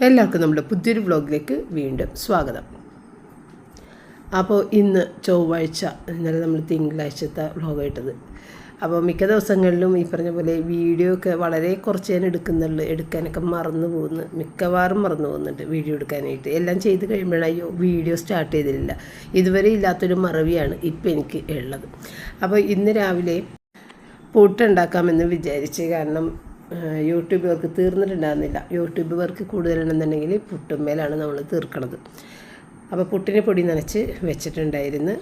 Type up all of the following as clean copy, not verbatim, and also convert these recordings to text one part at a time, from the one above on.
എല്ലാവർക്കും നമ്മുടെ പുതിയൊരു വ്ളോഗിലേക്ക് വീണ്ടും സ്വാഗതം. അപ്പോൾ ഇന്ന് ചൊവ്വാഴ്ച, ഇന്നലെ നമ്മൾ തിങ്കളാഴ്ചത്തെ വ്ളോഗായിട്ടത്. അപ്പോൾ മിക്ക ദിവസങ്ങളിലും ഈ പറഞ്ഞ പോലെ വീഡിയോ ഒക്കെ വളരെ കുറച്ച് ഞാൻ എടുക്കാനൊക്കെ മിക്കവാറും മറന്നു പോകുന്നുണ്ട് വീഡിയോ എടുക്കാനായിട്ട്. എല്ലാം ചെയ്ത് കഴിയുമ്പോഴായോ വീഡിയോ സ്റ്റാർട്ട് ചെയ്തിട്ടില്ല. ഇതുവരെ ഇല്ലാത്തൊരു മറവിയാണ് ഇപ്പോൾ എനിക്ക് ഉള്ളത്. അപ്പോൾ ഇന്ന് രാവിലെ പുട്ടുണ്ടാക്കാമെന്ന് വിചാരിച്ച്, കാരണം യൂട്യൂബ് വർക്ക് തീർന്നിട്ടുണ്ടാകുന്നില്ല. യൂട്യൂബ് വർക്ക് കൂടുതലുണ്ടെന്നുണ്ടെങ്കിൽ പുട്ടുമ്മേലാണ് നമ്മൾ തീർക്കണത്. അപ്പോൾ പുട്ടിന് പൊടി നനച്ച് വെച്ചിട്ടുണ്ടായിരുന്നു.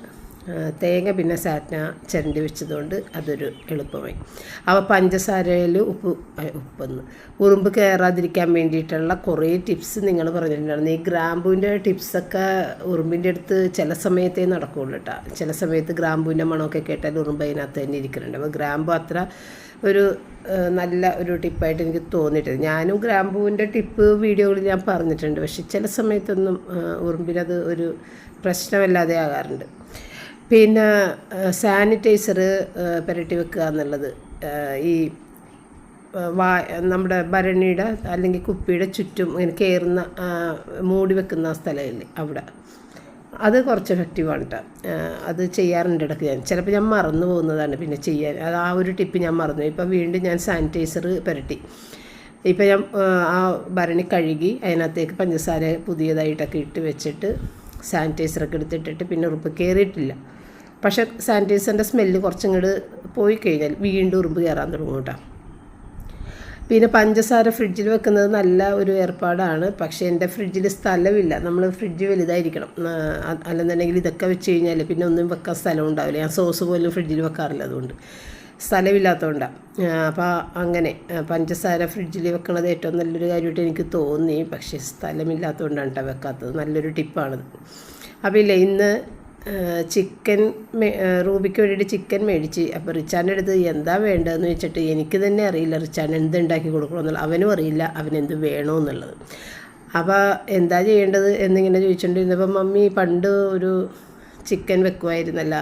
തേങ്ങ പിന്നെ സാറ്റ്ന ചിരണ്ടി വെച്ചതുകൊണ്ട് അതൊരു എളുപ്പമായി. അപ്പോൾ പഞ്ചസാരയിൽ ഉറുമ്പ് കയറാതിരിക്കാൻ വേണ്ടിയിട്ടുള്ള കുറേ ടിപ്സ് നിങ്ങൾ പറഞ്ഞിട്ടുണ്ടായിരുന്നു. ഈ ഗ്രാമ്പൂവിൻ്റെ ടിപ്സൊക്കെ ഉറുമ്പിൻ്റെ അടുത്ത് ചില സമയത്തേ നടക്കുകയുള്ളൂ കേട്ടോ. ചില സമയത്ത് ഗ്രാമ്പൂവിൻ്റെ മണമൊക്കെ കേട്ടാൽ ഉറുമ്പ് അതിനകത്ത് തന്നെ ഇരിക്കുന്നുണ്ട്. അപ്പോൾ ഗ്രാമ്പു അത്ര ഒരു നല്ല ഒരു ടിപ്പായിട്ട് എനിക്ക് തോന്നിയിട്ടുണ്ട്. ഞാനും ഗ്രാമ്പൂവിൻ്റെ ടിപ്പ് വീഡിയോകളിൽ ഞാൻ പറഞ്ഞിട്ടുണ്ട്. പക്ഷേ ചില സമയത്തൊന്നും ഉറുമ്പിനത് ഒരു പ്രശ്നമല്ലാതെ ആകാറുണ്ട്. പിന്നെ സാനിറ്റൈസർ പുരട്ടി വെക്കുക എന്നുള്ളത്, ഈ നമ്മുടെ ഭരണിയുടെ അല്ലെങ്കിൽ കുപ്പിയുടെ ചുറ്റും ഇങ്ങനെ കയറുന്ന മൂടി വെക്കുന്ന സ്ഥലമില്ലേ, അവിടെ അത് കുറച്ച് എഫക്റ്റീവാണ് കേട്ടോ. അത് ചെയ്യാറുണ്ട് ഇടയ്ക്ക്. ചിലപ്പോൾ ഞാൻ മറന്നു പോകുന്നതാണ് പിന്നെ ചെയ്യാൻ. അത് ആ ഒരു ടിപ്പ് ഞാൻ മറന്നു. ഇപ്പം വീണ്ടും ഞാൻ സാനിറ്റൈസർ പുരട്ടി. ഇപ്പം ഞാൻ ആ ഭരണി കഴുകി അതിനകത്തേക്ക് പഞ്ചസാര പുതിയതായിട്ടൊക്കെ ഇട്ട് വെച്ചിട്ട് സാനിറ്റൈസറൊക്കെ എടുത്തിട്ടിട്ട് പിന്നെ ഉറുമ്പ് കയറിയിട്ടില്ല. പക്ഷേ സാനിറ്റൈസറിൻ്റെ സ്മെല്ല് കുറച്ചിങ്ങോട്ട് പോയി കഴിഞ്ഞാൽ വീണ്ടും ഉറുമ്പ് കയറാൻ തുടങ്ങും കേട്ടോ. പിന്നെ പഞ്ചസാര ഫ്രിഡ്ജിൽ വെക്കുന്നത് നല്ല ഒരു ഏർപ്പാടാണ്. പക്ഷേ എൻ്റെ ഫ്രിഡ്ജിൽ സ്ഥലമില്ല. നമ്മൾ ഫ്രിഡ്ജ് വലുതായിരിക്കണം. അല്ലെന്നുണ്ടെങ്കിൽ ഇതൊക്കെ വെച്ച് കഴിഞ്ഞാൽ പിന്നെ ഒന്നും വെക്കാൻ സ്ഥലം ഉണ്ടാവില്ല. ഞാൻ സോസ് പോലും ഫ്രിഡ്ജിൽ വെക്കാറില്ല, അതുകൊണ്ട് സ്ഥലമില്ലാത്തതുകൊണ്ടാണ്. അപ്പോൾ അങ്ങനെ പഞ്ചസാര ഫ്രിഡ്ജിൽ വെക്കണത് ഏറ്റവും നല്ലൊരു കാര്യമായിട്ട് എനിക്ക് തോന്നി. പക്ഷേ സ്ഥലമില്ലാത്തതുകൊണ്ടാണ് കേട്ടോ വെക്കാത്തത്. നല്ലൊരു ടിപ്പാണത്. അപ്പോൾ ഇല്ല, ഇന്ന് റൂബിക്ക് വേണ്ടിയിട്ട് ചിക്കൻ മേടിച്ച്. അപ്പോൾ റിച്ചാൻ്റെ അടുത്ത് എന്താ വേണ്ടതെന്ന് വെച്ചിട്ട് എനിക്ക് തന്നെ അറിയില്ല റിച്ചാൻ എന്തുണ്ടാക്കി കൊടുക്കണമെന്നുള്ളത്. അവനും അറിയില്ല അവനെന്ത് വേണമെന്നുള്ളത്. അപ്പോൾ എന്താ ചെയ്യേണ്ടത് എന്നിങ്ങനെ ചോദിച്ചുകൊണ്ടിരുന്നപ്പോൾ മമ്മി പണ്ട് ഒരു ചിക്കൻ വെക്കുമായിരുന്നല്ല,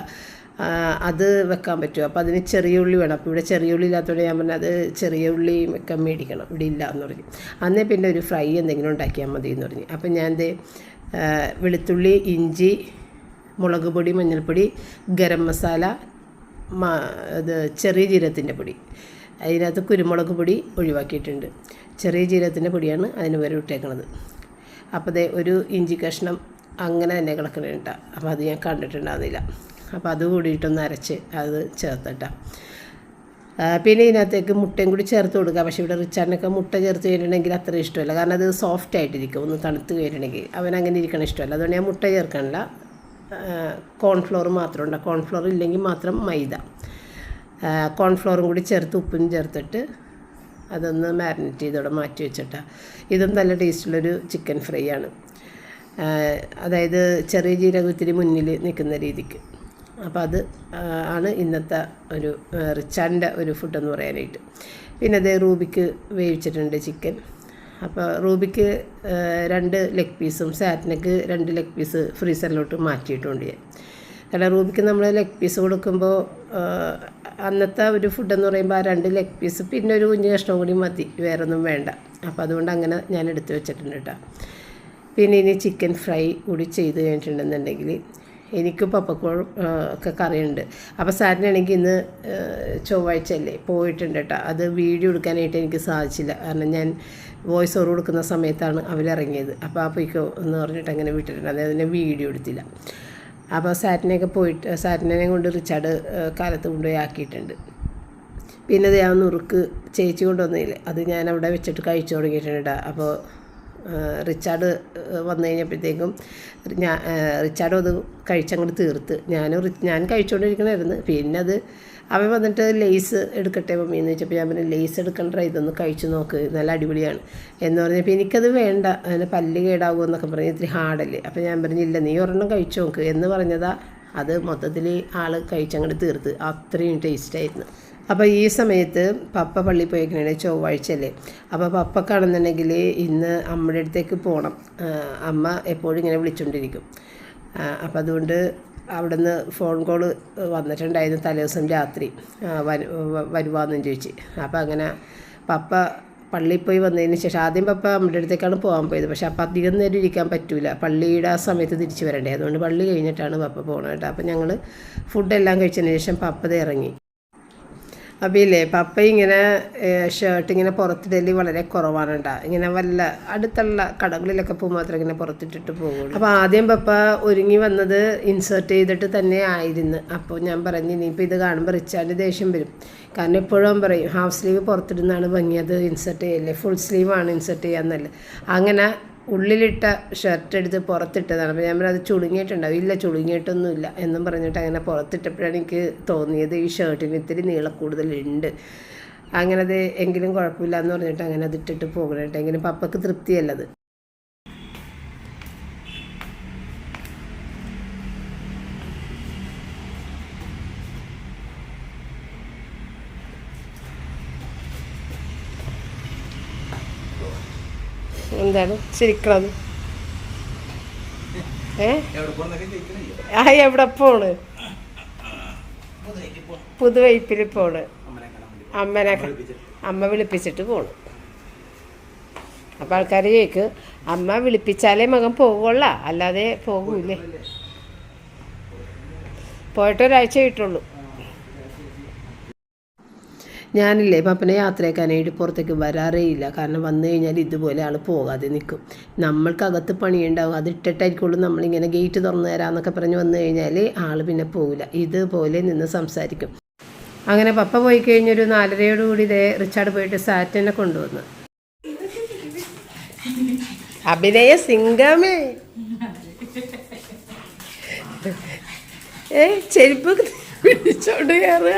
അത് വെക്കാൻ പറ്റുമോ? അപ്പോൾ അതിന് ചെറിയ ഉള്ളി വേണം. അപ്പോൾ ഇവിടെ ചെറിയ ഉള്ളി ഇല്ലാത്തതുകൊണ്ട് ഞാൻ പറഞ്ഞത് അത് ചെറിയ ഉള്ളി വെക്കാൻ മേടിക്കണം, ഇവിടെ ഇല്ല എന്ന് പറഞ്ഞു. അന്നേ പിന്നെ ഒരു ഫ്രൈ എന്തെങ്കിലും ഉണ്ടാക്കിയാൽ മതി എന്ന് പറഞ്ഞു. അപ്പം ഞാൻ വെളുത്തുള്ളി, ഇഞ്ചി, മുളക് പൊടി, മഞ്ഞൾപ്പൊടി, ഗരം മസാല, ചെറിയ ജീരകത്തിൻ്റെ പൊടി, അതിനകത്ത് കുരുമുളക് പൊടി ഒഴിവാക്കിയിട്ടുണ്ട്. ചെറിയ ജീരകത്തിൻ്റെ പൊടിയാണ് അതിന് വരെ ഇട്ടേക്കണത്. അപ്പോൾ ഒരു ഇഞ്ചി കഷ്ണം അങ്ങനെ തന്നെ കിടക്കണേട്ട. അപ്പോൾ അത് ഞാൻ കണ്ടിട്ടുണ്ടാകുന്നില്ല. അപ്പോൾ അത് കൂടിയിട്ടൊന്ന് അരച്ച് അത് ചേർത്തിട്ട. പിന്നെ ഇതിനകത്തേക്ക് മുട്ടയും കൂടി ചേർത്ത് കൊടുക്കുക. പക്ഷേ ഇവിടെ റിച്ചാറിനൊക്കെ മുട്ട ചേർത്ത് കഴിഞ്ഞിട്ടുണ്ടെങ്കിൽ അത്ര ഇഷ്ടമല്ല. കാരണം അത് സോഫ്റ്റ് ആയിട്ടിരിക്കും. ഒന്ന് തണുത്ത് കഴിഞ്ഞിട്ടുണ്ടെങ്കിൽ അവനങ്ങനെ ഇരിക്കണം ഇഷ്ടമല്ല. അതുകൊണ്ട് ഞാൻ മുട്ട ചേർക്കാനില്ല. കോൺഫ്ലോർ മാത്രം ഉണ്ട്. കോൺഫ്ലോർ ഇല്ലെങ്കിൽ മാത്രം മൈദ. കോൺഫ്ലോറും കൂടി ചേർത്ത് ഉപ്പും ചേർത്തിട്ട് അതൊന്ന് മാരിനേറ്റ് ചെയ്തോടെ മാറ്റി വെച്ചിട്ടാണ്. ഇതും നല്ല ടേസ്റ്റുള്ളൊരു ചിക്കൻ ഫ്രൈ ആണ്. അതായത് ചെറിയ ജീരകത്തിന് മുന്നിൽ നിൽക്കുന്ന രീതിക്ക്. അപ്പോൾ അത് ആണ് ഇന്നത്തെ ഒരു റിച്ചാൻ്റെ ഒരു ഫുഡെന്ന് പറയാനായിട്ട്. പിന്നെ റൂബിക്ക് വേവിച്ചിട്ടുണ്ട് ചിക്കൻ. അപ്പോൾ റൂബിക്ക് 2 ലെഗ് പീസും സാറ്റിനക്ക് 2 ലെഗ് പീസ് ഫ്രീസറിലോട്ട് മാറ്റിയിട്ടുണ്ട് ഞാൻ. കാരണം റൂബിക്ക് നമ്മൾ ലെഗ് പീസ് കൊടുക്കുമ്പോൾ അന്നത്തെ ഒരു ഫുഡെന്ന് പറയുമ്പോൾ ആ 2 ലെഗ് പീസ് പിന്നെ ഒരു കുഞ്ഞ് കഷ്ണം കൂടി മതി, വേറൊന്നും വേണ്ട. അപ്പോൾ അതുകൊണ്ട് അങ്ങനെ ഞാൻ എടുത്ത് വെച്ചിട്ടുണ്ട് കേട്ടോ. പിന്നെ ഇനി ചിക്കൻ ഫ്രൈ കൂടി ചെയ്ത് കഴിഞ്ഞിട്ടുണ്ടെന്നുണ്ടെങ്കിൽ എനിക്ക് പപ്പക്കോഴും ഒക്കെ കറിയുണ്ട്. അപ്പോൾ സാറ്റിനാണെങ്കിൽ ഇന്ന് ചൊവ്വാഴ്ച അല്ലേ, പോയിട്ടുണ്ട് കേട്ടോ. അത് വീഡിയോ എടുക്കാനായിട്ട് എനിക്ക് സാധിച്ചില്ല. കാരണം ഞാൻ വോയിസ് ഓവർ കൊടുക്കുന്ന സമയത്താണ് അവരിറങ്ങിയത്. അപ്പോൾ പോയിക്കോ എന്ന് പറഞ്ഞിട്ട് അങ്ങനെ വിട്ടിട്ടുണ്ട്. അതായത് വീഡിയോ എടുത്തില്ല. അപ്പോൾ സാറ്റിനെ കൊണ്ട് റിച്ചാർഡ് കാലത്ത് കൊണ്ടുപോയി ആക്കിയിട്ടുണ്ട്. പിന്നെ ഞാൻ നുറുക്ക് ചേച്ചി കൊണ്ടുവന്നില്ലേ, അത് ഞാൻ അവിടെ വെച്ചിട്ട് കഴിച്ചു തുടങ്ങിയിട്ടുണ്ട്. അപ്പോൾ റിച്ചാർഡ് വന്നു കഴിഞ്ഞപ്പോഴത്തേക്കും റിച്ചാർഡും അത് കഴിച്ചങ്ങോട്ട് തീർത്ത്. ഞാൻ കഴിച്ചുകൊണ്ടിരിക്കണമായിരുന്നു. പിന്നെ അത് അവൻ വന്നിട്ട് ലേസ് എടുക്കട്ടെ മമ്മി എന്ന് വെച്ചപ്പോൾ ഞാൻ പറഞ്ഞു ലേസ് എടുക്കണ്ട, ഇതൊന്ന് കഴിച്ചു നോക്ക്, നല്ല അടിപൊളിയാണ് എന്ന് പറഞ്ഞപ്പോൾ എനിക്കത് വേണ്ട, അതിന് പല്ല് കേടാകുമോ എന്നൊക്കെ പറഞ്ഞ് ഇത്തിരി ഹാർഡല്ലേ. അപ്പോൾ ഞാൻ പറഞ്ഞില്ല, നീ ഒരെണ്ണം കഴിച്ചു നോക്ക് എന്ന് പറഞ്ഞതാ. അത് മൊത്തത്തിൽ ആൾ കഴിച്ചങ്ങോട്ട് തീർത്ത്. അത്രയും ടേസ്റ്റായിരുന്നു. അപ്പോൾ ഈ സമയത്ത് പപ്പ പള്ളിയിൽ പോയേക്കണേ, ചൊവ്വാഴ്ചയല്ലേ. അപ്പോൾ പപ്പക്കാണെന്നുണ്ടെങ്കിൽ ഇന്ന് അമ്മയുടെ അടുത്തേക്ക് പോകണം. അമ്മ എപ്പോഴും ഇങ്ങനെ വിളിച്ചുകൊണ്ടിരിക്കും. അപ്പോൾ അതുകൊണ്ട് അവിടെ നിന്ന് ഫോൺ കോൾ വന്നിട്ടുണ്ടായിരുന്നു തലേദിവസം രാത്രി വരുവാന്നും ചോദിച്ച്. അപ്പോൾ അങ്ങനെ പപ്പ പള്ളിയിൽ പോയി വന്നതിന് ശേഷം ആദ്യം പപ്പ നമ്മുടെ അടുത്തേക്കാണ് പോകാൻ പോയത്. പക്ഷേ അപ്പം അധികം നേരം ഇരിക്കാൻ പറ്റില്ല, പള്ളിയുടെ ആ സമയത്ത് തിരിച്ച് വരണ്ടേ. അതുകൊണ്ട് പള്ളി കഴിഞ്ഞിട്ടാണ് പപ്പ പോകുന്നത് കേട്ടോ. അപ്പം ഞങ്ങൾ ഫുഡെല്ലാം കഴിച്ചതിന് ശേഷം പപ്പത് ഇറങ്ങി. അപ്പോൾ ഇല്ലേ പപ്പ ഇങ്ങനെ ഷർട്ട് ഇങ്ങനെ പുറത്തിടല് വളരെ കുറവാണ് കേട്ടോ. ഇങ്ങനെ വല്ല അടുത്തുള്ള കടകളിലൊക്കെ പോകുമ്പോൾ മാത്രം ഇങ്ങനെ പുറത്തിട്ടിട്ട് പോകുള്ളൂ. അപ്പോൾ ആദ്യം പപ്പ ഒരുങ്ങി വന്നത് ഇൻസേർട്ട് ചെയ്തിട്ട് തന്നെ ആയിരുന്നു. അപ്പോൾ ഞാൻ പറഞ്ഞു ഇനിയിപ്പോൾ ഇത് കാണുമ്പോൾ റിച്ചാർഡ് ദേഷ്യം വരും. കാരണം എപ്പോഴും പറയും ഹാഫ് സ്ലീവ് പുറത്തിടുന്നതാണ് ഭംഗി, അത് ഇൻസേർട്ട് ചെയ്യല്ലേ, ഫുൾ സ്ലീവാണ് ഇൻസേർട്ട് ചെയ്യാന്നല്ലേ. അങ്ങനെ ഉള്ളിലിട്ട ഷർട്ട് എടുത്ത് പുറത്തിട്ടതാണ്. അപ്പോൾ ഞാൻ പറഞ്ഞത് അത് ചുളുങ്ങിയിട്ടുണ്ടാവും. ഇല്ല ചുളുങ്ങിയിട്ടൊന്നുമില്ല എന്നും പറഞ്ഞിട്ട് അങ്ങനെ പുറത്തിട്ടപ്പോഴാണ് എനിക്ക് തോന്നിയത് ഈ ഷർട്ടിന് ഇത്തിരി നീളം കൂടുതലുണ്ട്. അങ്ങനെ അത് എങ്കിലും കുഴപ്പമില്ല എന്ന് പറഞ്ഞിട്ട് അങ്ങനെ അത് ഇട്ടിട്ട് പോകണം കേട്ടോ. എങ്കിലും പപ്പക്ക് തൃപ്തിയല്ലത്. എന്താണ് ചിരിക്കണത്? എവിടെ പോണ്? പുതുവൈപ്പിൽ പോണ്. അമ്മ വിളിപ്പിച്ചിട്ട് പോണു. അപ്പം ആൾക്കാർ ചോദിക്കും അമ്മ വിളിപ്പിച്ചാലേ മകൻ പോകുള്ള, അല്ലാതെ പോകൂലേ. പോയിട്ട് ഒരാഴ്ച ആയിട്ടുള്ളൂ. ഞാനില്ലേ പപ്പനെ യാത്രയാക്കാനായിട്ട് പുറത്തേക്ക് വരാറേ ഇല്ല. കാരണം വന്നു കഴിഞ്ഞാൽ ഇതുപോലെ ആൾ പോകാതെ നിൽക്കും. നമ്മൾക്കകത്ത് പണിയുണ്ടാവും, അത് ഇട്ടിട്ടായിരിക്കുള്ളൂ നമ്മളിങ്ങനെ ഗേറ്റ് തുറന്നു തരാമെന്നൊക്കെ പറഞ്ഞ് വന്നു കഴിഞ്ഞാൽ ആൾ പിന്നെ പോകില്ല, ഇതുപോലെ നിന്ന് സംസാരിക്കും. അങ്ങനെ പപ്പ പോയി കഴിഞ്ഞൊരു 4:30 ഇതേ റിച്ചാർഡ് പോയിട്ട് സാറ്റനെ കൊണ്ടുവന്നു. അഭിനയ സിംഗമേ ചെരുപ്പ് പിടിച്ചോണ്ട് കയറുക.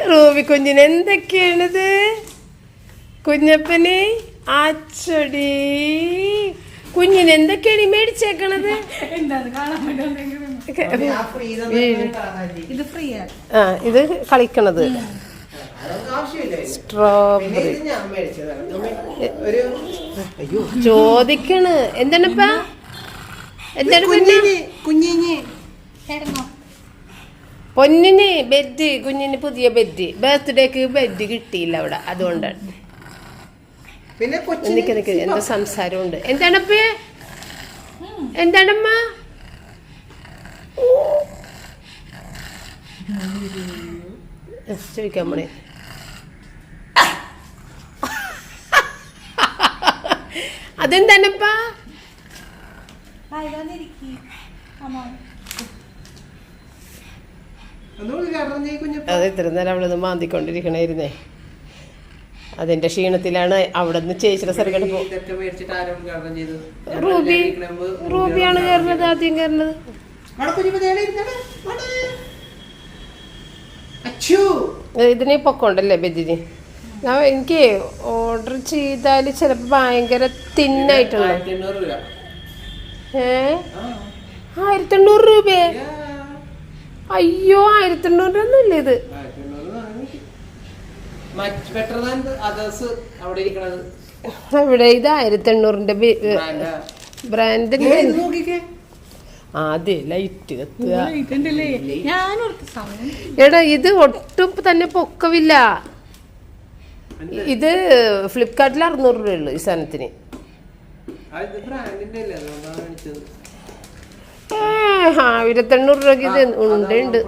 റൂബി കുഞ്ഞിന് എന്തൊക്കെയാണിത്? കുഞ്ഞപ്പന് ആച്ചൊടി കുഞ്ഞിന് എന്തൊക്കെയാണ് മേടിച്ചേക്കണത്? ഇത് കളിക്കണത് സ്ട്രോബെറി. ചോദിക്കണ് എന്താണിപ്പാ? എന്താണ് കുഞ്ഞിന്? പൊന്നിന് ബെഡ്, കുഞ്ഞിന് പുതിയ ബെഡ്. ബർത്ത്ഡേക്ക് ബെഡ് കിട്ടിയില്ല അവിടെ, അതുകൊണ്ടാണ്. നിക്ക് എന്താ സംസാരമുണ്ട്. എന്താണപ്പ? എന്താണമ്മ? ചോദിക്കാൻ പോണേ. അതെന്താണപ്പാ? അത് ഇത്ര നേരം അവളൊന്ന് മാന്തിക്കൊണ്ടിരിക്കണായിരുന്നേ. അതിന്റെ ക്ഷീണത്തിലാണ് അവിടെ നിന്ന് ചേച്ചിയുടെ സ്ഥലം. റൂബിയാണ് കയറുന്നത്, ആദ്യം കയറുന്നത്. ഇതിന് പൊക്കമുണ്ടല്ലേ ബെജിന്? എനിക്ക് ഓർഡർ ചെയ്താൽ ചിലപ്പോൾ ഭയങ്കര തിന്നായിട്ടുള്ള 1800 രൂപ. അയ്യോ 1800 ഒന്നും ഇല്ല ഇത്. ഇവിടെ ഇത് 1800 ബ്രാൻഡ്. ആദ്യം ലൈറ്റ് എടാ ഇത് ഒട്ടും തന്നെ പൊക്കവില്ല. ഇത് ഫ്ലിപ്കാർട്ടിൽ 600 രൂപയുള്ളൂ ഈ സാധനത്തിന്. 1800 രൂപയ്ക്ക് ഇത് ഉണ്ട്.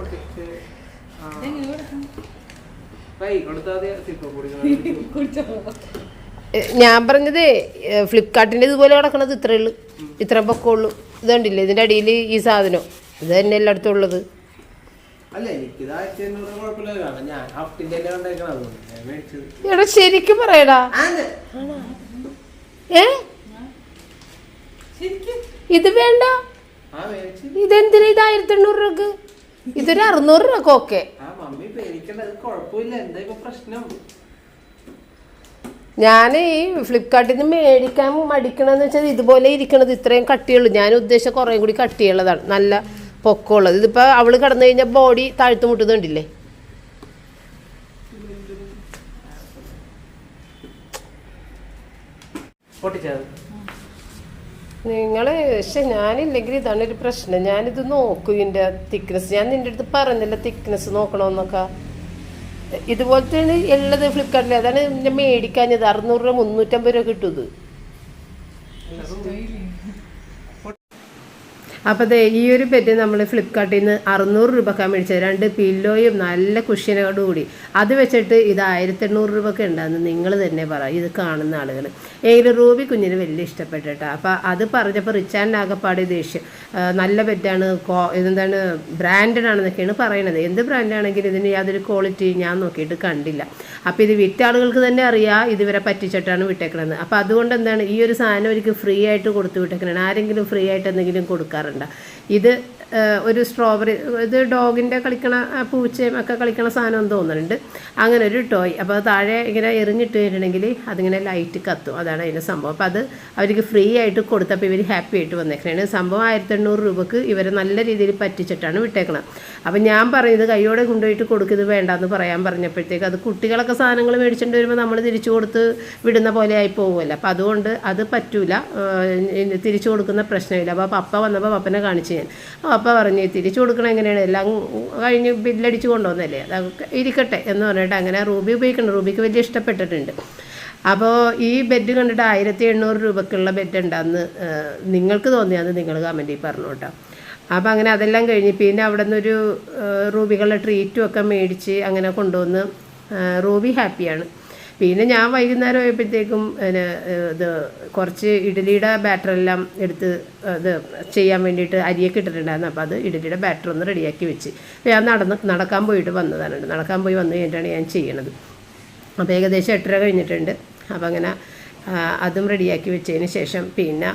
ഞാൻ പറഞ്ഞത് ഫ്ലിപ്കാർട്ടിൻ്റെ ഇതുപോലെ കിടക്കണത് ഇത്രേ ഉള്ളൂ, ഇത്ര പൊക്കമുള്ളൂ. ഇത് കണ്ടില്ലേ ഇതിൻ്റെ അടിയിൽ ഈ സാധനം? ഇത് തന്നെ എല്ലായിടത്തും ഉള്ളത്. എടാ ശരിക്കും പറയടാ. ഇത് വേണ്ട, ഇതെന്തിനാ ഇത് 1800 രൂപക്ക്? ഇതൊരു 600 രൂപക്ക്. ഓക്കെ ഞാൻ ഈ ഫ്ലിപ്കാർട്ടിൽ നിന്ന് മേടിക്കാൻ മടിക്കണമെന്ന് വെച്ചാൽ ഇതുപോലെ ഇരിക്കണത് ഇത്രയും കട്ടിയുള്ളൂ. ഞാൻ ഉദ്ദേശിച്ച കുറേ കൂടി കട്ടിയുള്ളതാണ്, നല്ല പൊക്കമുള്ളത്. ഇതിപ്പോൾ അവൾ കിടന്നു കഴിഞ്ഞാൽ ബോഡി താഴ്ത്തു മുട്ടുന്നുണ്ടില്ലേ. നിങ്ങൾ പക്ഷെ ഞാനില്ലെങ്കിൽ ഇതാണ് ഒരു പ്രശ്നം. ഞാനിത് നോക്കും ഇതിൻ്റെ തിക്നെസ്. ഞാൻ നിൻ്റെ അടുത്ത് പറഞ്ഞില്ല തിക്നെസ് നോക്കണമെന്നൊക്കെ. ഇതുപോലത്തെയാണ് ഉള്ളത് ഫ്ലിപ്കാർട്ടിൽ. അതാണ് ഞാൻ മേടിക്കാഞ്ഞത്. 600 രൂപ 350 രൂപ കിട്ടും ഇത്. അപ്പോൾ അതെ, ഈ ഒരു ബെഡ് നമ്മൾ ഫ്ലിപ്കാർട്ടിൽ നിന്ന് 600 രൂപക്കാണ് മേടിച്ചത്. 2 പില്ലോയും നല്ല കുഷ്യനോട് കൂടി. അത് വെച്ചിട്ട് ഇത് 1800 രൂപക്ക് ഉണ്ടാകുന്നത്. നിങ്ങൾ തന്നെ പറ, ഇത് കാണുന്ന ആളുകൾ. എങ്കിലും റൂബി കുഞ്ഞിന് വലിയ ഇഷ്ടപ്പെട്ടിട്ടാ. അപ്പോൾ അത് പറഞ്ഞപ്പോൾ റിച്ചാൻ്റെ ആകപ്പാട് ദേഷ്യം. നല്ല ബെഡാണ്, ഇതെന്താണ് ബ്രാൻഡഡ് ആണെന്നൊക്കെയാണ് പറയണത്. എന്ത് ബ്രാൻഡാണെങ്കിലും ഇതിന് യാതൊരു ക്വാളിറ്റി ഞാൻ നോക്കിയിട്ട് കണ്ടില്ല. അപ്പോൾ ഇത് വിറ്റ ആളുകൾക്ക് തന്നെ അറിയാം ഇതുവരെ പറ്റിച്ചിട്ടാണ് വിട്ടേക്കണത്. അപ്പോൾ അതുകൊണ്ട് എന്താണ് ഈ ഒരു സാധനം അവർക്ക് ഫ്രീ ആയിട്ട് കൊടുത്തു വിട്ടേക്കണേ. ആരെങ്കിലും ഫ്രീ ആയിട്ട് എന്തെങ്കിലും കൊടുക്കാറുണ്ട്? ഇത് ഒരു സ്ട്രോബെറി, ഇത് ഡോഗിൻ്റെ കളിക്കണ പൂച്ചയും ഒക്കെ കളിക്കണ സാധനം തോന്നുന്നുണ്ട്. അങ്ങനെ ഒരു ടോയ്. അപ്പോൾ താഴെ ഇങ്ങനെ എറിഞ്ഞിട്ട് കഴിഞ്ഞിട്ടുണ്ടെങ്കിൽ അതിങ്ങനെ ലൈറ്റ് കത്തും. അതാണ് അതിൻ്റെ സംഭവം. അപ്പോൾ അത് അവർക്ക് ഫ്രീ ആയിട്ട് കൊടുത്തപ്പോൾ ഇവർ ഹാപ്പി ആയിട്ട് വന്നേക്കണേ. സംഭവം 1800 രൂപക്ക് ഇവരെ നല്ല രീതിയിൽ പറ്റിച്ചിട്ടാണ് വിട്ടേക്കണം. അപ്പോൾ ഞാൻ പറയുന്നത് കൈയോടെ കൊണ്ടുപോയിട്ട് കൊടുക്കുന്നത് വേണ്ടാന്ന് പറയാൻ പറഞ്ഞപ്പോഴത്തേക്ക് അത് കുട്ടികളൊക്കെ സാധനങ്ങൾ മേടിച്ചിട്ട് വരുമ്പോൾ നമ്മൾ തിരിച്ചു കൊടുത്ത് വിടുന്ന പോലെ ആയി പോകുമല്ലോ. അപ്പോൾ അതുകൊണ്ട് അത് പറ്റൂല, തിരിച്ചു കൊടുക്കുന്ന പ്രശ്നമില്ല. അപ്പോൾ പപ്പ വന്നപ്പോൾ പപ്പനെ കാണിച്ചു ഞാൻ. പപ്പ പറഞ്ഞ് തിരിച്ചു കൊടുക്കണം എങ്ങനെയാണ്, എല്ലാം കഴിഞ്ഞ് ബില്ലടിച്ച് കൊണ്ടുവന്നല്ലേ, അതൊക്കെ ഇരിക്കട്ടെ എന്ന് പറഞ്ഞിട്ട് അങ്ങനെ റൂബി ഉപയോഗിക്കണം. റൂബിക്ക് വലിയ ഇഷ്ടപ്പെട്ടിട്ടുണ്ട്. അപ്പോൾ ഈ ബെഡ് കണ്ടിട്ട് 1800 രൂപക്കുള്ള ബെഡ് ഉണ്ടാന്ന് നിങ്ങൾക്ക് തോന്നിയാന്ന് നിങ്ങൾ കമൻറ്റിൽ പറഞ്ഞു കേട്ടോ. അപ്പോൾ അങ്ങനെ അതെല്ലാം കഴിഞ്ഞ് പിന്നെ അവിടെ നിന്നൊരു റൂബികളുടെ ട്രീറ്റും ഒക്കെ മേടിച്ച് അങ്ങനെ കൊണ്ടുവന്ന് റൂബി ഹാപ്പിയാണ്. പിന്നെ ഞാൻ വൈകുന്നേരം ആയപ്പോഴത്തേക്കും ഇത് കുറച്ച് ഇഡ്ഡലിയുടെ ബാറ്ററെല്ലാം എടുത്ത് ഇത് ചെയ്യാൻ വേണ്ടിയിട്ട് അരിയൊക്കെ ഇട്ടിട്ടുണ്ടായിരുന്നു. അപ്പോൾ അത് ഇഡ്ഡലിയുടെ ബാറ്റർ ഒന്ന് റെഡിയാക്കി വെച്ച് ഞാൻ നടക്കാൻ പോയിട്ട് വന്നതാണ്. നടക്കാൻ പോയി വന്നു കഴിഞ്ഞിട്ടാണ് ഞാൻ ചെയ്യണത്. അപ്പോൾ ഏകദേശം 8:30 കഴിഞ്ഞിട്ടുണ്ട്. അപ്പോൾ അങ്ങനെ അതും റെഡിയാക്കി വെച്ചതിന് ശേഷം പിന്നെ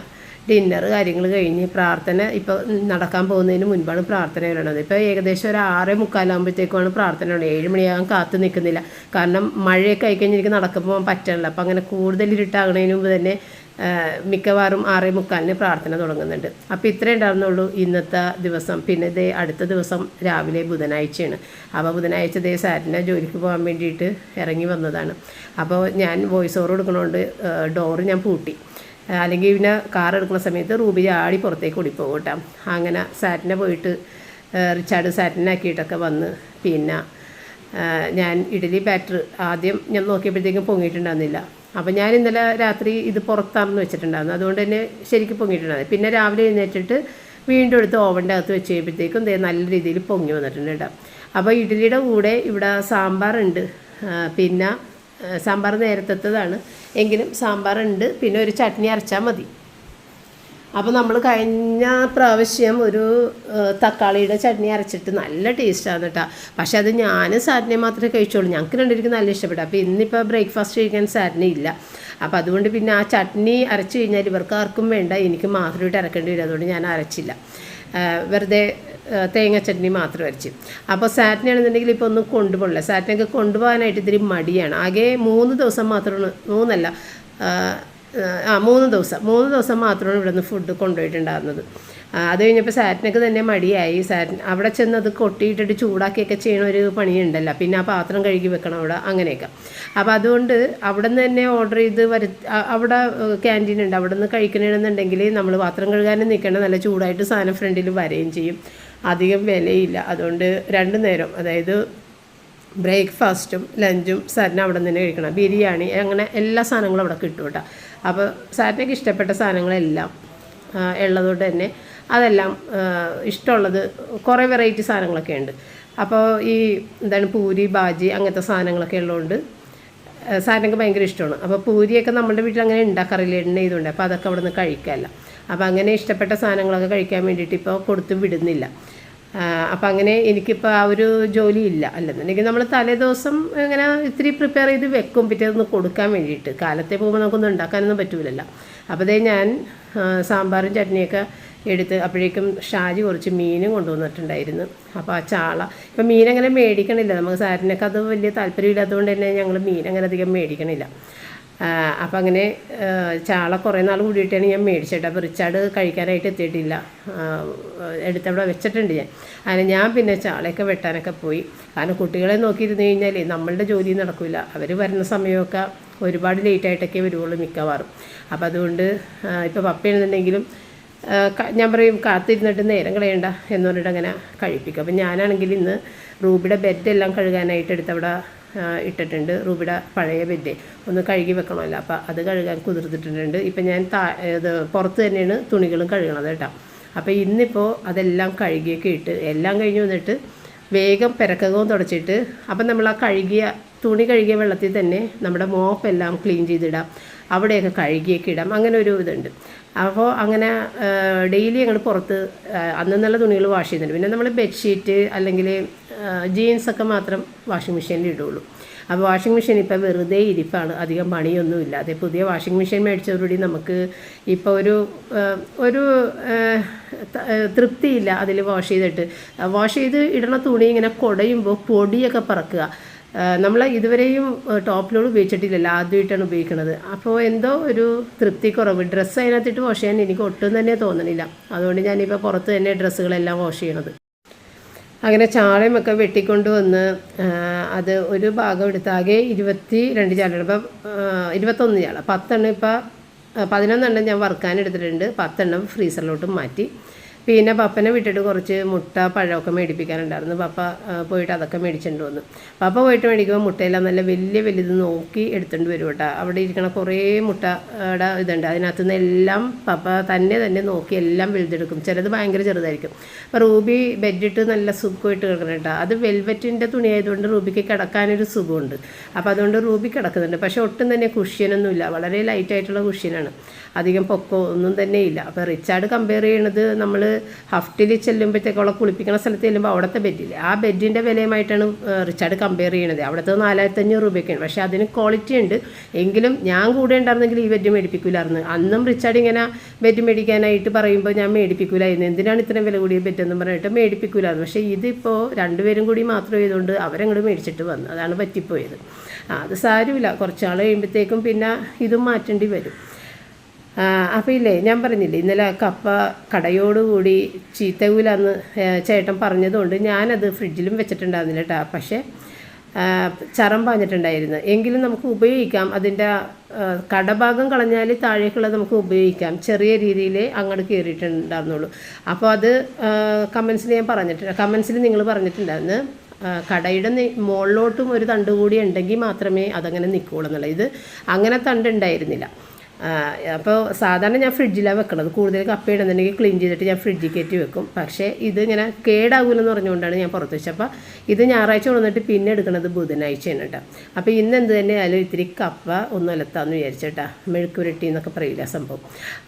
ഡിന്നർ കാര്യങ്ങൾ കഴിഞ്ഞ് പ്രാർത്ഥന. ഇപ്പോൾ നടക്കാൻ പോകുന്നതിന് മുൻപാണ് പ്രാർത്ഥന വരണത്. ഇപ്പോൾ ഏകദേശം ഒരു 6:45 പ്രാർത്ഥന ഉള്ളത്. 7 മണിയാകാൻ കാത്തു നിൽക്കുന്നില്ല. കാരണം മഴയൊക്കെ ആയിക്കഴിഞ്ഞ് എനിക്ക് നടക്കുമ്പോൾ പറ്റണില്ല. അപ്പോൾ അങ്ങനെ കൂടുതൽ ഇരുട്ടാകണതിന് മുമ്പ് തന്നെ മിക്കവാറും 6:45 പ്രാർത്ഥന തുടങ്ങുന്നുണ്ട്. അപ്പോൾ ഇത്രേ ഉണ്ടായിരുന്നുള്ളൂ ഇന്നത്തെ ദിവസം. പിന്നെ ഇതേ അടുത്ത ദിവസം രാവിലെ ബുധനാഴ്ചയാണ്. അപ്പോൾ ബുധനാഴ്ച ഇതേ സാറ്റിനെ ജോലിക്ക് പോകാൻ വേണ്ടിയിട്ട് ഇറങ്ങി വന്നതാണ്. അപ്പോൾ ഞാൻ വോയിസ് ഓവർ കൊടുക്കണോണ്ട് ഡോറ് ഞാൻ പൂട്ടി. അല്ലെങ്കിൽ പിന്നെ കാർ എടുക്കുന്ന സമയത്ത് റൂബി ആടി പുറത്തേക്ക് ഓടിപ്പോകും കേട്ടോ. അങ്ങനെ സാറ്റിനെ പോയിട്ട് റിച്ചാർഡ് സാറ്റിനാക്കിയിട്ടൊക്കെ വന്ന് പിന്നെ ഞാൻ ഇഡ്ഡലി ബാറ്റർ ആദ്യം ഞാൻ നോക്കിയപ്പോഴത്തേക്കും പൊങ്ങിയിട്ടുണ്ടായിരുന്നില്ല. അപ്പോൾ ഞാൻ ഇന്നലെ രാത്രി ഇത് പുറത്താണെന്ന് വെച്ചിട്ടുണ്ടായിരുന്നു. അതുകൊണ്ട് തന്നെ ശരിക്കും പൊങ്ങിയിട്ടുണ്ടായിരുന്നു. പിന്നെ രാവിലെ എഴുന്നേറ്റിട്ട് വീണ്ടും എടുത്ത് ഓവൻ്റെ അകത്ത് വെച്ച് കഴിയുമ്പോഴത്തേക്കും നല്ല രീതിയിൽ പൊങ്ങി വന്നിട്ടുണ്ട് കേട്ടോ. അപ്പോൾ ഇഡ്ഡലിയുടെ കൂടെ ഇവിടെ സാമ്പാറുണ്ട്. പിന്നെ സാമ്പാർ നേരത്തതാണ് എങ്കിലും സാമ്പാറുണ്ട്. പിന്നെ ഒരു ചട്നി അരച്ചാൽ മതി. അപ്പോൾ നമ്മൾ കഴിഞ്ഞ പ്രാവശ്യം ഒരു തക്കാളിയുടെ ചട്നി അരച്ചിട്ട് നല്ല ടേസ്റ്റാണ് കേട്ടോ. പക്ഷെ അത് ഞാൻ സാറ്റിനെ മാത്രമേ കഴിച്ചോളൂ. ഞങ്ങൾക്ക് രണ്ടുപേർക്കും നല്ല ഇഷ്ടപ്പെട്ടു. അപ്പോൾ ഇന്നിപ്പോൾ ബ്രേക്ക്ഫാസ്റ്റ് കഴിക്കാൻ സാറ്റിനെ ഇല്ല. അപ്പോൾ അതുകൊണ്ട് പിന്നെ ആ ചട്നി അരച്ച് കഴിഞ്ഞാൽ ഇവർക്ക് ആർക്കും വേണ്ട, എനിക്ക് മാത്രമായിട്ട് അരക്കേണ്ടി വരും. അതുകൊണ്ട് ഞാൻ അരച്ചില്ല, വെറുതെ തേങ്ങ ചട്നി മാത്രം അരച്ച്. അപ്പോൾ സാറ്റിനാണെന്നുണ്ടെങ്കിൽ ഇപ്പോൾ ഒന്നും കൊണ്ടുപോകില്ല. സാറ്റിനൊക്കെ കൊണ്ടുപോകാനായിട്ട് ഇത്തിരി മടിയാണ്. ആകെ 3 ദിവസം മാത്രമാണ്, 3 ദിവസം മാത്രമാണ് ഇവിടെ നിന്ന് ഫുഡ് കൊണ്ടുപോയിട്ടുണ്ടായിരുന്നത്. അത് കഴിഞ്ഞപ്പോൾ സാറ്റിനൊക്കെ തന്നെ മടിയായി. അവിടെ ചെന്ന് അത് കൊട്ടിയിട്ടിട്ട് ചൂടാക്കിയൊക്കെ ചെയ്യണ ഒരു പണിയുണ്ടല്ലോ. പിന്നെ ആ പാത്രം കഴുകി വെക്കണം അവിടെ, അങ്ങനെയൊക്കെ. അപ്പോൾ അതുകൊണ്ട് അവിടെ നിന്ന് തന്നെ ഓർഡർ ചെയ്ത് അവിടെ ക്യാൻറ്റീൻ ഉണ്ട്. അവിടെ നിന്ന് കഴിക്കണമെന്നുണ്ടെങ്കിൽ നമ്മൾ പാത്രം കഴുകാനും നിൽക്കണം. നല്ല ചൂടായിട്ട് സാധനം ഫ്രണ്ടിൽ വരികയും ചെയ്യും. അധികം വിലയില്ല. അതുകൊണ്ട് 2 നേരം, അതായത് ബ്രേക്ക്ഫാസ്റ്റും ലഞ്ചും സാറിന് അവിടെ നിന്ന് തന്നെ കഴിക്കണം. ബിരിയാണി അങ്ങനെ എല്ലാ സാധനങ്ങളും അവിടെ കിട്ടും കേട്ടോ. അപ്പോൾ സാറിനൊക്കെ ഇഷ്ടപ്പെട്ട സാധനങ്ങളെല്ലാം ഉള്ളതുകൊണ്ട് തന്നെ അതെല്ലാം ഇഷ്ടമുള്ളത് കുറേ വെറൈറ്റി സാധനങ്ങളൊക്കെ ഉണ്ട്. അപ്പോൾ ഈ എന്താണ് പൂരി ബാജി അങ്ങനത്തെ സാധനങ്ങളൊക്കെ ഉള്ളതുകൊണ്ട് സാറിനൊക്കെ ഭയങ്കര ഇഷ്ടമാണ്. അപ്പോൾ പൂരിയൊക്കെ നമ്മുടെ വീട്ടിൽ അങ്ങനെ ഉണ്ടാക്കാറില്ല, എണ്ണ ചെയ്തുകൊണ്ട്. അപ്പോൾ അതൊക്കെ അവിടെ നിന്ന് കഴിക്കാമല്ല. അപ്പോൾ അങ്ങനെ ഇഷ്ടപ്പെട്ട സാധനങ്ങളൊക്കെ കഴിക്കാൻ വേണ്ടിയിട്ട് ഇപ്പോൾ കൊടുത്ത് വിടുന്നില്ല. അപ്പം അങ്ങനെ എനിക്കിപ്പോൾ ആ ഒരു ജോലി ഇല്ല. അല്ലെന്നുണ്ടെങ്കിൽ നമ്മൾ തലേദിവസം ഇങ്ങനെ ഇത്തിരി പ്രിപ്പയർ ചെയ്ത് വെക്കും പിറ്റേന്ന് കൊടുക്കാൻ വേണ്ടിയിട്ട്. കാലത്തെ പോകുമ്പോൾ നമുക്കൊന്നും ഉണ്ടാക്കാനൊന്നും പറ്റൂലല്ലോ. അപ്പോൾ അതേ ഞാൻ സാമ്പാറും ചട്നിയൊക്കെ എടുത്ത് അപ്പോഴേക്കും ഷാജി കുറച്ച് മീനും കൊണ്ടുവന്നിട്ടുണ്ടായിരുന്നു. അപ്പോൾ ആ ചാള ഇപ്പം മീനങ്ങനെ മേടിക്കണില്ല. നമുക്ക് സാരിനൊക്കെ അത് വലിയ താല്പര്യമില്ലാത്തതുകൊണ്ട് തന്നെ ഞങ്ങൾ മീനങ്ങനെ അധികം മേടിക്കണില്ല. അപ്പം അങ്ങനെ ചാള കുറേ നാൾ കൂടിയിട്ടാണ് ഞാൻ മേടിച്ചിട്ട്. അപ്പോൾ റിച്ചാർഡ് കഴിക്കാനായിട്ട് എത്തിയിട്ടില്ല, എടുത്തവിടെ വെച്ചിട്ടുണ്ട് ഞാൻ. അങ്ങനെ ഞാൻ പിന്നെ ചാളയൊക്കെ വെട്ടാനൊക്കെ പോയി. കാരണം കുട്ടികളെ നോക്കിയിരുന്നു കഴിഞ്ഞാൽ നമ്മളുടെ ജോലി നടക്കില്ല. അവർ വരുന്ന സമയമൊക്കെ ഒരുപാട് ലേറ്റായിട്ടൊക്കെ വരുവുള്ളൂ മിക്കവാറും. അപ്പോൾ അതുകൊണ്ട് ഇപ്പോൾ പപ്പയാണെന്നുണ്ടെങ്കിലും ഞാൻ പറയും കാത്തിരുന്നിട്ട് നേരം കളയണ്ട എന്ന് പറഞ്ഞിട്ട് അങ്ങനെ കഴിപ്പിക്കും. അപ്പം ഞാനാണെങ്കിൽ ഇന്ന് റൂബിയുടെ ബെഡെല്ലാം കഴുകാനായിട്ട് എടുത്തവിടെ ഇട്ടിട്ടുണ്ട്. റൂബിയുടെ പഴയ ബെഡ് ഒന്ന് കഴുകി വെക്കണമല്ലോ, അപ്പോൾ അത് കഴുകാൻ കുതിർത്തിട്ടുണ്ട്. ഇപ്പം ഞാൻ ഇത് പുറത്ത് തന്നെയാണ് തുണികളും കഴുകണത് കേട്ടോ. അപ്പോൾ ഇന്നിപ്പോൾ അതെല്ലാം കഴുകിയൊക്കെ ഇട്ട് എല്ലാം കഴിഞ്ഞ് വന്നിട്ട് വേഗം പെരക്കകവും തുടച്ചിട്ട്, അപ്പം നമ്മൾ ആ തുണി കഴുകിയ വെള്ളത്തിൽ തന്നെ നമ്മുടെ മോപ്പെല്ലാം ക്ലീൻ ചെയ്തിടാം, അവിടെയൊക്കെ കഴുകിയൊക്കെ ഇടാം. അങ്ങനെ ഒരു ഇതുണ്ട്. അപ്പോൾ അങ്ങനെ ഡെയിലി ഞങ്ങൾ പുറത്ത് അന്നന്നുള്ള തുണികൾ വാഷ് ചെയ്യുന്നുണ്ട്. പിന്നെ നമ്മൾ ബെഡ്ഷീറ്റ് അല്ലെങ്കിൽ ജീൻസൊക്കെ മാത്രം വാഷിംഗ് മെഷീനിൽ ഇടുള്ളൂ. അപ്പോൾ വാഷിംഗ് മെഷീൻ ഇപ്പോൾ വെറുതെ ഇരിപ്പാണ്, അധികം പണിയൊന്നുമില്ല. അതേ പുതിയ വാഷിംഗ് മെഷീൻ മേടിച്ചതോടുകൂടി നമുക്ക് ഇപ്പോൾ ഒരു തൃപ്തിയില്ല അതിൽ വാഷ് ചെയ്ത് ഇടണ തുണി ഇങ്ങനെ കുടയുമ്പോൾ പൊടിയൊക്കെ പറക്കുക. നമ്മൾ ഇതുവരെയും ടോപ്പ് ലോഡ് ഉപയോഗിച്ചിട്ടില്ലല്ലോ, ആദ്യമായിട്ടാണ് ഉപയോഗിക്കുന്നത്. അപ്പോൾ എന്തോ ഒരു തൃപ്തി കുറവ്. ഡ്രസ്സ് അതിനകത്തിട്ട് വാഷ് ചെയ്യാൻ എനിക്ക് ഒട്ടും തന്നെ തോന്നണില്ല. അതുകൊണ്ട് ഞാനിപ്പോൾ പുറത്ത് തന്നെ ഡ്രസ്സുകളെല്ലാം വാഷ് ചെയ്യണത്. അങ്ങനെ ചാളയുമൊക്കെ വെട്ടിക്കൊണ്ട് വന്ന് അത് ഒരു ഭാഗം എടുത്താകെ 22 ചാളയാണ്. ഇപ്പം 21 ചാള, 10 എണ്ണം ഇപ്പോൾ 11 എണ്ണം ഞാൻ വറുക്കാൻ എടുത്തിട്ടുണ്ട്, 10 എണ്ണം ഫ്രീസറിലോട്ട് മാറ്റി. പിന്നെ പപ്പനെ വിട്ടിട്ട് കുറച്ച് മുട്ട പഴമൊക്കെ മേടിപ്പിക്കാനുണ്ടായിരുന്നു. പപ്പ പോയിട്ട് അതൊക്കെ മേടിച്ചുകൊണ്ട് വന്നു. പപ്പ പോയിട്ട് മേടിക്കുമ്പോൾ മുട്ടയെല്ലാം നല്ല വലുത് നോക്കി എടുത്തുകൊണ്ട് വരും കേട്ടോ. അവിടെ ഇരിക്കണ കുറേ മുട്ടയുടെ ഇതുണ്ട്, അതിനകത്തു നിന്നെല്ലാം പപ്പ തന്നെ നോക്കി എല്ലാം വലുതെടുക്കും. ചിലത് ഭയങ്കര ചെറുതായിരിക്കും. അപ്പോൾ റൂബി ബെഡിട്ട് നല്ല സുഖമായിട്ട് കിടക്കണം കേട്ടോ. അത് വെൽവെറ്റിൻ്റെ തുണി ആയതുകൊണ്ട് റൂബിക്ക് കിടക്കാനൊരു സുഖമുണ്ട്. അപ്പോൾ അതുകൊണ്ട് റൂബി കിടക്കുന്നുണ്ട്. പക്ഷേ ഒട്ടും തന്നെ കുഷ്യനൊന്നുമില്ല, വളരെ ലൈറ്റായിട്ടുള്ള കുഷ്യനാണ്, അധികം പൊക്കോ ഒന്നും തന്നെ ഇല്ല. അപ്പോൾ റിച്ചാർഡ് കമ്പയർ ചെയ്യണത് നമ്മൾ ഹഫ്റ്റിൽ ചെല്ലുമ്പോഴത്തേക്കുള്ള കുളിപ്പിക്കുന്ന സ്ഥലത്ത് ചെല്ലുമ്പോൾ അവിടുത്തെ ബെഡില്ലേ, ആ ബെഡിൻ്റെ വിലയുമായിട്ടാണ് റിച്ചാർഡ് കമ്പയർ ചെയ്യണത്. അവിടുത്തെ 4500 രൂപയ്ക്കാണ്. പക്ഷേ അതിന് ക്വാളിറ്റി ഉണ്ട്. എങ്കിലും ഞാൻ കൂടെ ഉണ്ടായിരുന്നെങ്കിൽ ഈ ബെഡ് മേടിപ്പിക്കില്ലായിരുന്നു. അന്നും റിച്ചാർഡ് ഇങ്ങനെ ബെഡ് മേടിക്കാനായിട്ട് പറയുമ്പോൾ ഞാൻ മേടിപ്പിക്കില്ലായിരുന്നു. എന്തിനാണ് ഇത്രയും വില കൂടിയ ബെഡെന്നും പറഞ്ഞിട്ട് മേടിപ്പിക്കില്ലായിരുന്നു. പക്ഷേ ഇതിപ്പോൾ രണ്ടുപേരും കൂടി മാത്രം ചെയ്തുകൊണ്ട് അവരങ്ങോട്ട് മേടിച്ചിട്ട് വന്നു. അതാണ് പറ്റിപ്പോയത്. അത് സാരമില്ല, കുറച്ചാൾ കഴിയുമ്പോഴത്തേക്കും പിന്നെ ഇതും മാറ്റേണ്ടി വരും. അപ്പോൾ ഇല്ലേ, ഞാൻ പറഞ്ഞില്ലേ ഇന്നലെ കപ്പ കടയോടുകൂടി ചീത്തകൂലാന്ന് ചേട്ടൻ പറഞ്ഞതുകൊണ്ട് ഞാനത് ഫ്രിഡ്ജിലും വെച്ചിട്ടുണ്ടായിരുന്നില്ല കേട്ടോ. പക്ഷേ ചറം പാഞ്ഞിട്ടുണ്ടായിരുന്നു. എങ്കിലും നമുക്ക് ഉപയോഗിക്കാം. അതിൻ്റെ കടഭാഗം കളഞ്ഞാൽ താഴേക്കുള്ളത് നമുക്ക് ഉപയോഗിക്കാം. ചെറിയ രീതിയിൽ അങ്ങോട്ട് കയറിയിട്ടുണ്ടായിരുന്നുള്ളൂ. അപ്പോൾ അത് കമൻസിൽ നിങ്ങൾ പറഞ്ഞിട്ടുണ്ടായിരുന്നു കടയുടെ മുകളിലോട്ടും ഒരു തണ്ട് കൂടി ഉണ്ടെങ്കിൽ മാത്രമേ അതങ്ങനെ നിൽക്കുകയുള്ളൂ എന്നുള്ളത്. ഇത് അങ്ങനെ തണ്ടുണ്ടായിരുന്നില്ല. അപ്പോൾ സാധാരണ ഞാൻ ഫ്രിഡ്ജിലാണ് വെക്കണത്. കൂടുതൽ കപ്പ ഇടുന്നുണ്ടെങ്കിൽ ക്ലീൻ ചെയ്തിട്ട് ഞാൻ ഫ്രിഡ്ജിൽ കയറ്റി വെക്കും. പക്ഷേ ഇതിങ്ങനെ കേടാകൂലെന്ന് പറഞ്ഞുകൊണ്ടാണ് ഞാൻ പുറത്ത് വെച്ചത്. അപ്പോൾ ഇത് ഞായറാഴ്ച കൊണ്ടുവന്നിട്ട് പിന്നെ എടുക്കുന്നത് ബുധനാഴ്ചയാണ് കേട്ടോ. അപ്പോൾ ഇന്ന് എന്ത് തന്നെ ആയാലും ഇത്തിരി കപ്പ ഒന്ന് ഉലത്താന്ന് വിചാരിച്ചേട്ടാ. മെഴുക്കുരുട്ടി എന്നൊക്കെ പറയില്ല സംഭവം.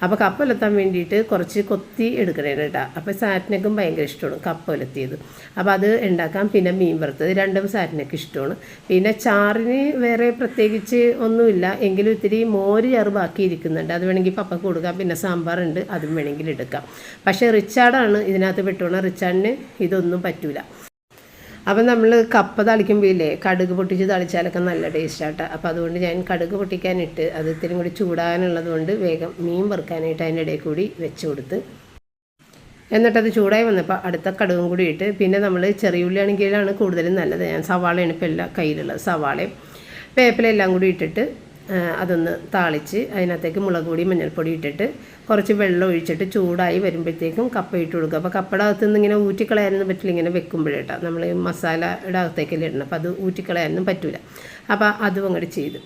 അപ്പോൾ കപ്പ ഉലത്താൻ വേണ്ടിയിട്ട് കുറച്ച് കൊത്തി എടുക്കണേന് കേട്ടോ. അപ്പോൾ സാറ്റിനൊക്കെ ഭയങ്കര ഇഷ്ടമാണ് കപ്പ ഉലത്തിയത്. അപ്പോൾ അത് ഉണ്ടാക്കാം. പിന്നെ മീൻ വറുത്തത് രണ്ടും സാറ്റിനൊക്കെ ഇഷ്ടമാണ്. പിന്നെ ചാറിന് വേറെ പ്രത്യേകിച്ച് ഒന്നുമില്ല, എങ്കിലും ഇത്തിരി മോര് ചാറ് ബാക്കി ഇരിക്കുന്നുണ്ട്. അത് വേണമെങ്കിൽ പപ്പക്ക് കൊടുക്കാം. പിന്നെ സാമ്പാറുണ്ട്, അതും വേണമെങ്കിൽ എടുക്കാം. പക്ഷേ റിച്ചാർഡാണ് ഇതിനകത്ത് പെട്ടോണം. റിച്ചാർഡിന് ഇതൊന്നും പറ്റൂല. അപ്പം നമ്മൾ കപ്പ തളിക്കുമ്പോൾ ഇല്ലേ, കടുക് പൊട്ടിച്ച് തളിച്ചാലൊക്കെ നല്ല ടേസ്റ്റാട്ടോ. അപ്പോൾ അതുകൊണ്ട് ഞാൻ കടുക് പൊട്ടിക്കാനിട്ട് അത് ഇത്തിരി കൂടി ചൂടാകാനുള്ളത് കൊണ്ട് വേഗം മീൻ വറുക്കാനായിട്ട് അതിൻ്റെ ഇടയിൽ കൂടി വെച്ച് കൊടുത്ത്, എന്നിട്ടത് ചൂടായി വന്നപ്പോൾ അടുത്ത കടുകും കൂടി ഇട്ട്, പിന്നെ നമ്മൾ ചെറിയുള്ളി ആണെങ്കിലാണ് കൂടുതലും നല്ലത്. ഞാൻ സവാളയാണ് ഇപ്പോൾ എല്ലാം കയ്യിലുള്ളത്. സവാളയും വേപ്പിലെല്ലാം കൂടി ഇട്ടിട്ട് അതൊന്ന് താളിച്ച് അതിനകത്തേക്ക് മുളക് പൊടി മഞ്ഞൾപ്പൊടി ഇട്ടിട്ട് കുറച്ച് വെള്ളം ഒഴിച്ചിട്ട് ചൂടായി വരുമ്പോഴത്തേക്കും കപ്പ ഇട്ട് കൊടുക്കുക. അപ്പോൾ കപ്പയുടെ അകത്തുനിന്ന് ഇങ്ങനെ ഊറ്റിക്കളയാനൊന്നും പറ്റില്ല. ഇങ്ങനെ വെക്കുമ്പോഴേട്ടാ നമ്മൾ മസാലയുടെ അകത്തേക്കല്ലേ ഇടണം. അപ്പോൾ അത് ഊറ്റിക്കളയാനൊന്നും പറ്റില്ല. അപ്പോൾ അതും അങ്ങോട്ട് ചെയ്തു.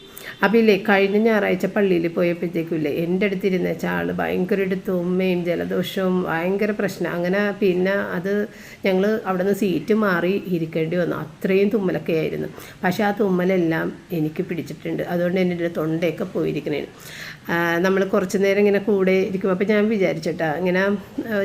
അപ്പോൾ ഇല്ലേ, കഴിഞ്ഞ ഞായറാഴ്ച പള്ളിയിൽ പോയപ്പോഴത്തേക്കും ഇല്ലേ, എൻ്റെ അടുത്തിരുന്ന ആൾ ഭയങ്കരമായിട്ട് തുമ്മയും ജലദോഷവും ഭയങ്കര പ്രശ്നം. അങ്ങനെ പിന്നെ അത് ഞങ്ങൾ അവിടെ നിന്ന് സീറ്റ് മാറി ഇരിക്കേണ്ടി വന്നു. അത്രയും തുമ്മലൊക്കെ ആയിരുന്നു. പക്ഷേ ആ തുമ്മലെല്ലാം എനിക്ക് പിടിച്ചിട്ടുണ്ട്. അതുകൊണ്ട് എൻ്റെ തൊണ്ടയൊക്കെ പോയിരിക്കണേ. നമ്മൾ കുറച്ച് നേരം ഇങ്ങനെ കൂടെ ഇരിക്കും. അപ്പോൾ ഞാൻ വിചാരിച്ചിട്ടാ, ഇങ്ങനെ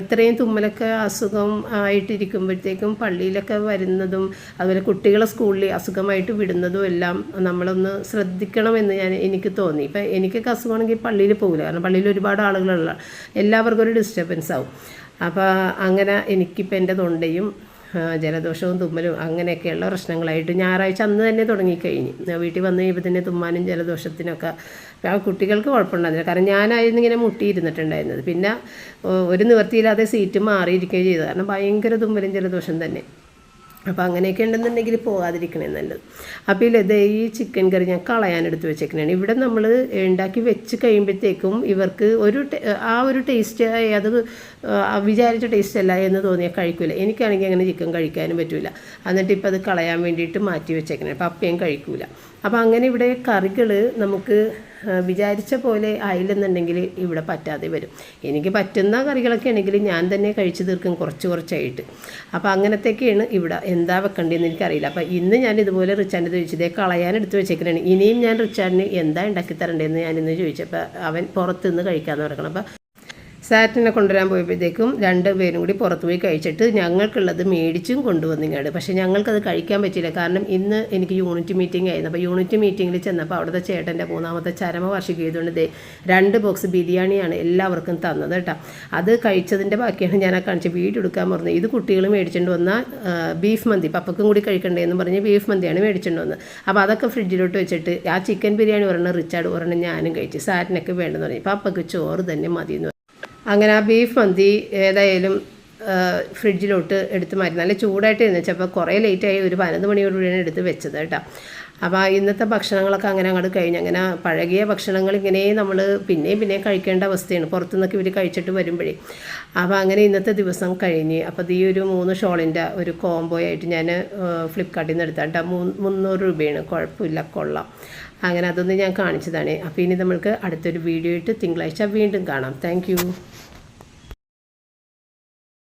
ഇത്രയും തുമ്മലൊക്കെ അസുഖം ആയിട്ടിരിക്കുമ്പോഴത്തേക്കും പള്ളിയിലൊക്കെ വരുന്നതും അതുപോലെ കുട്ടികളെ സ്കൂളിൽ അസുഖമായിട്ട് വിടുന്നതും എല്ലാം നമ്മളൊന്ന് ശ്രദ്ധിക്കണമെന്ന് എനിക്ക് തോന്നി. ഇപ്പം എനിക്കൊക്കെ അസുഖമാണെങ്കിൽ പള്ളിയിൽ പോകില്ല, കാരണം പള്ളിയിൽ ഒരുപാട് ആളുകളുള്ള എല്ലാവർക്കും ഒരു ഡിസ്റ്റർബൻസ് ആവും. അപ്പോൾ അങ്ങനെ എനിക്കിപ്പോൾ എൻ്റെ തൊണ്ടയും ജലദോഷവും തുമ്മലും അങ്ങനെയൊക്കെയുള്ള പ്രശ്നങ്ങളായിട്ട് ഞായറാഴ്ച അന്ന് തന്നെ തുടങ്ങിക്കഴിഞ്ഞ്. വീട്ടിൽ വന്ന് കഴിയുമ്പോൾ തന്നെ തുമ്മാനും ജലദോഷത്തിനൊക്കെ ആ കുട്ടികൾക്ക് കുഴപ്പമുണ്ടായിരുന്നില്ല. കാരണം ഞാനായിരുന്നു ഇങ്ങനെ മുട്ടിയിരുന്നിട്ടുണ്ടായിരുന്നത്. പിന്നെ ഒരു നിവൃത്തിയില്ലാതെ സീറ്റ് മാറിയിരിക്കുകയും ചെയ്തു. കാരണം ഭയങ്കര തുമ്മലും ജലദോഷം തന്നെ. അപ്പോൾ അങ്ങനെയൊക്കെ ഉണ്ടെന്നുണ്ടെങ്കിൽ പോകാതിരിക്കണേ നല്ലത്. അപ്പോൾ ഈ ചിക്കൻ കറി ഞാൻ കളയാനെടുത്ത് വെച്ചേക്കണേണ്. ഇവിടെ നമ്മൾ ഉണ്ടാക്കി വെച്ച് കഴിയുമ്പോഴത്തേക്കും ഇവർക്ക് ഒരു ടേസ്റ്റ് അത് വിചാരിച്ച ടേസ്റ്റ് അല്ല എന്ന് തോന്നിയാൽ കഴിക്കില്ല. എനിക്കാണെങ്കിൽ അങ്ങനെ ചിക്കൻ കഴിക്കാനും പറ്റില്ല. എന്നിട്ട് ഇപ്പോൾ അത് കളയാൻ വേണ്ടിയിട്ട് മാറ്റി വെച്ചേക്കണേ. അപ്പോൾ അപ്പയും കഴിക്കില്ല. അപ്പോൾ അങ്ങനെ ഇവിടെ കറികൾ നമുക്ക് വിചാരിച്ച പോലെ ആയില്ലെന്നുണ്ടെങ്കിൽ ഇവിടെ പറ്റാതെ വരും. എനിക്ക് പറ്റുന്ന കറികളൊക്കെ ആണെങ്കിൽ ഞാൻ തന്നെ കഴിച്ചു തീർക്കും കുറച്ചായിട്ട്. അപ്പോൾ അങ്ങനത്തെയൊക്കെയാണ് ഇവിടെ. എന്താ വെക്കേണ്ടതെന്ന് എനിക്കറിയില്ല. അപ്പോൾ ഇന്ന് ഞാൻ ഇതുപോലെ റിച്ചാൻ്റെ ചോദിച്ചതേ കളയാനെടുത്ത് വെച്ചേക്കണേ. ഇനിയും ഞാൻ റിച്ചാഡിന് എന്താ ഉണ്ടാക്കി തരേണ്ടതെന്ന് ഞാനിന്ന് ചോദിച്ചപ്പോൾ അവൻ പുറത്തുനിന്ന് കഴിക്കാമെന്ന് പറയണം. അപ്പോൾ സാറ്റിനെ കൊണ്ടുവരാൻ പോയപ്പോഴത്തേക്കും 2 പേരും കൂടി പുറത്ത് പോയി കഴിച്ചിട്ട് ഞങ്ങൾക്കുള്ളത് മേടിച്ചും കൊണ്ടുവന്നിങ്ങാട്. പക്ഷേ ഞങ്ങൾക്കത് കഴിക്കാൻ പറ്റിയില്ല. കാരണം ഇന്ന് എനിക്ക് യൂണിറ്റ് മീറ്റിംഗ് ആയിരുന്നു. അപ്പോൾ യൂണിറ്റ് മീറ്റിങ്ങിൽ ചെന്നപ്പോൾ അവിടുത്തെ ചേട്ടൻ്റെ 3ാമത്തെ ചരമവാർഷികം ചെയ്തുകൊണ്ട് 2 ബോക്സ് ബിരിയാണിയാണ് എല്ലാവർക്കും തന്നത് കേട്ടോ. അത് കഴിച്ചതിൻ്റെ ബാക്കിയാണ് ഞാൻ കാണിച്ച് വീഡിയോ എടുക്കാൻ പറഞ്ഞത്. ഇത് കുട്ടികൾ മേടിച്ചുകൊണ്ട് വന്ന ബീഫ് മന്തി, പപ്പക്കും കൂടി കഴിക്കണ്ടേന്ന് പറഞ്ഞ് ബീഫ് മന്തിയാണ് മേടിച്ചുകൊണ്ട് വന്നത്. അപ്പോൾ അതൊക്കെ ഫ്രിഡ്ജിലോട്ട് വെച്ചിട്ട് ആ ചിക്കൻ ബിരിയാണി ഒരെണ്ണം റിച്ചാർഡ് ഒരെണ്ണം ഞാനും കഴിച്ചു. സാറ്റിനൊക്കെ വേണ്ടെന്ന് പറഞ്ഞു. പപ്പക്ക് ചോറ് തന്നെ മതിയെന്ന്. അങ്ങനെ ആ ബീഫ് മന്തി ഏതായാലും ഫ്രിഡ്ജിലോട്ട് എടുത്ത് മാറ്റി. നല്ല ചൂടായിട്ട് ഇരുന്നപ്പോൾ കുറേ ലേറ്റായി. ഒരു 11 മണിയോടുകൂടിയാണ് എടുത്ത് വെച്ചത് കേട്ടോ. അപ്പോൾ ഇന്നത്തെ ഭക്ഷണങ്ങളൊക്കെ അങ്ങനെ അങ്ങോട്ട് കഴിഞ്ഞ് അങ്ങനെ പഴകിയ ഭക്ഷണങ്ങൾ ഇങ്ങനെ നമ്മൾ പിന്നെയും കഴിക്കേണ്ട അവസ്ഥയാണ് പുറത്തുനിന്നൊക്കെ ഇവർ കഴിച്ചിട്ട് വരുമ്പോഴേ. അപ്പോൾ അങ്ങനെ ഇന്നത്തെ ദിവസം കഴിഞ്ഞ്. അപ്പോൾ ഈ ഒരു 3 ഷോളിൻ്റെ ഒരു കോംബോ ആയിട്ട് ഞാൻ ഫ്ലിപ്കാർട്ടിൽ നിന്ന് എടുത്താൽ കേട്ടോ. 300 രൂപയാണ്. കുഴപ്പമില്ല, കൊള്ളാം. അങ്ങനെ അതൊന്ന് ഞാൻ കാണിച്ചതാണ്. അപ്പോൾ ഇനി നമ്മൾക്ക് അടുത്തൊരു വീഡിയോ ആയിട്ട് തിങ്കളാഴ്ച വീണ്ടും കാണാം. താങ്ക്